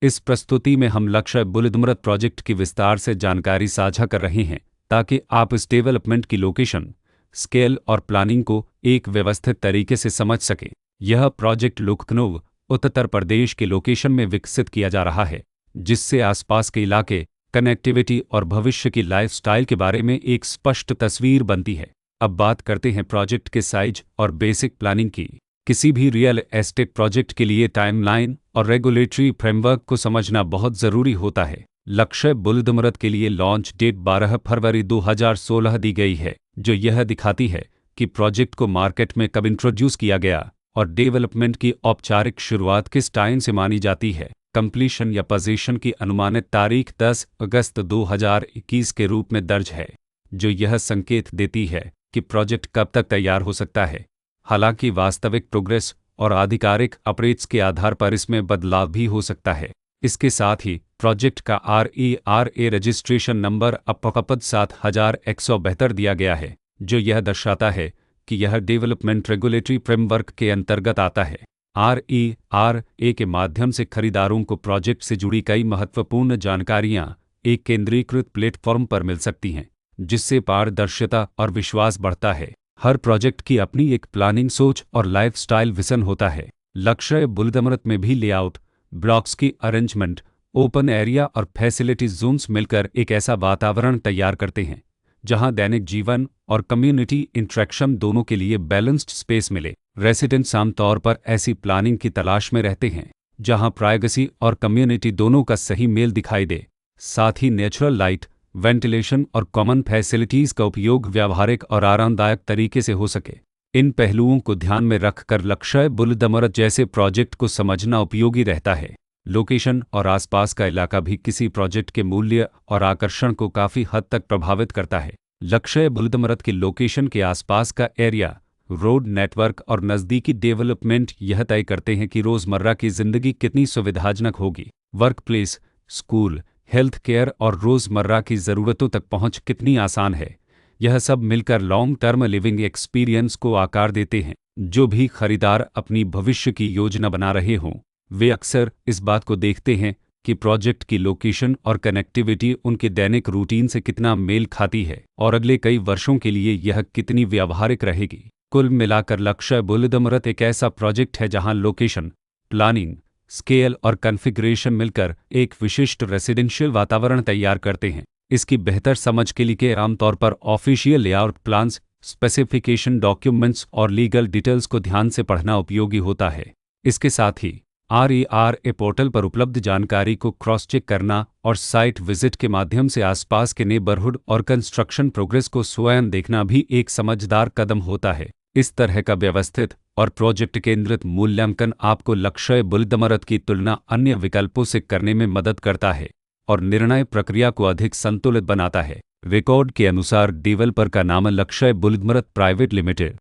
इस प्रस्तुति में हम लक्ष्य बुलंदमृत प्रोजेक्ट की विस्तार से जानकारी साझा कर रहे हैं ताकि आप इस डेवलपमेंट की लोकेशन, स्केल और प्लानिंग को एक व्यवस्थित तरीके से समझ सकें। यह प्रोजेक्ट लखनऊ, उत्तर प्रदेश के लोकेशन में विकसित किया जा रहा है, जिससे आसपास के इलाके, कनेक्टिविटी और भविष्य की लाइफस्टाइल के बारे में एक स्पष्ट तस्वीर बनती है। अब बात करते हैं प्रोजेक्ट के साइज और बेसिक प्लानिंग की। किसी भी रियल एस्टेट प्रोजेक्ट के लिए टाइमलाइन और रेगुलेटरी फ्रेमवर्क को समझना बहुत ज़रूरी होता है। लक्ष्य बुलंदमृत के लिए लॉन्च डेट 12 फरवरी 2016 दी गई है, जो यह दिखाती है कि प्रोजेक्ट को मार्केट में कब इंट्रोड्यूस किया गया और डेवलपमेंट की औपचारिक शुरुआत किस टाइम से मानी जाती है। कंप्लीशन या पोजीशन की अनुमानित तारीख 10 अगस्त 2021 के रूप में दर्ज है, जो यह संकेत देती है कि प्रोजेक्ट कब तक तैयार हो सकता है। हालांकि वास्तविक प्रोग्रेस और आधिकारिक अपडेट्स के आधार पर इसमें बदलाव भी हो सकता है। इसके साथ ही प्रोजेक्ट का RERA रजिस्ट्रेशन नंबर अब 7172 दिया गया है, जो यह दर्शाता है कि यह डेवलपमेंट रेगुलेटरी फ्रेमवर्क के अंतर्गत आता है। RERA के माध्यम से खरीदारों को प्रोजेक्ट से जुड़ी कई महत्वपूर्ण जानकारियां एक केंद्रीकृत प्लेटफॉर्म पर मिल सकती हैं, जिससे पारदर्शिता और विश्वास बढ़ता है। हर प्रोजेक्ट की अपनी एक प्लानिंग सोच और लाइफस्टाइल विजन होता है। लक्ष्य बुलंदमृत में भी लेआउट, ब्लॉक्स की अरेंजमेंट, ओपन एरिया और फैसिलिटी जोन्स मिलकर एक ऐसा वातावरण तैयार करते हैं जहां दैनिक जीवन और कम्युनिटी इंटरेक्शन दोनों के लिए बैलेंस्ड स्पेस मिले। रेसिडेंट्स आमतौर पर ऐसी प्लानिंग की तलाश में रहते हैं जहां प्राइवेसी और कम्युनिटी दोनों का सही मेल दिखाई दे। साथ ही नेचुरल लाइट, वेंटिलेशन और कॉमन फैसिलिटीज़ का उपयोग व्यावहारिक और आरामदायक तरीके से हो सके। इन पहलुओं को ध्यान में रखकर लक्ष्य बुलंदमृत जैसे प्रोजेक्ट को समझना उपयोगी रहता है। लोकेशन और आसपास का इलाका भी किसी प्रोजेक्ट के मूल्य और आकर्षण को काफ़ी हद तक प्रभावित करता है। लक्ष्य बुलंदमृत की लोकेशन के आसपास का एरिया, रोड नेटवर्क और नज़दीकी डेवलपमेंट यह तय करते हैं कि रोज़मर्रा की ज़िंदगी कितनी सुविधाजनक होगी। Work place, school, health care और रोज़मर्रा की ज़रूरतों तक पहुंच कितनी आसान है। यह सब मिलकर लॉन्ग टर्म लिविंग एक्सपीरियंस को आकार देते हैं। जो भी खरीदार अपनी भविष्य की योजना बना रहे हों, वे अक्सर इस बात को देखते हैं कि प्रोजेक्ट की लोकेशन और कनेक्टिविटी उनके दैनिक रूटीन से कितना मेल खाती है और अगले कई वर्षों के लिए यह कितनी व्यावहारिक रहेगी। कुल मिलाकर लक्ष्य बुलंदमृत एक ऐसा प्रोजेक्ट है जहां लोकेशन, प्लानिंग, स्केल और कॉन्फ़िगरेशन मिलकर एक विशिष्ट रेसिडेंशियल वातावरण तैयार करते हैं। इसकी बेहतर समझ के लिए आमतौर पर official layout plans, specification documents और लीगल डिटेल्स को ध्यान से पढ़ना उपयोगी होता है। इसके साथ ही RERA पोर्टल पर उपलब्ध जानकारी को क्रॉस चेक करना और साइट विजिट के माध्यम से आसपास के नेबरहुड और कंस्ट्रक्शन प्रोग्रेस को स्वयं देखना भी एक समझदार कदम होता है। इस तरह का व्यवस्थित और प्रोजेक्ट केंद्रित मूल्यांकन आपको लक्ष्य बुलंदमृत की तुलना अन्य विकल्पों से करने में मदद करता है और निर्णय प्रक्रिया को अधिक संतुलित बनाता है। रिकॉर्ड के अनुसार डेवलपर का नाम लक्ष्य बुलंदमृत प्राइवेट लिमिटेड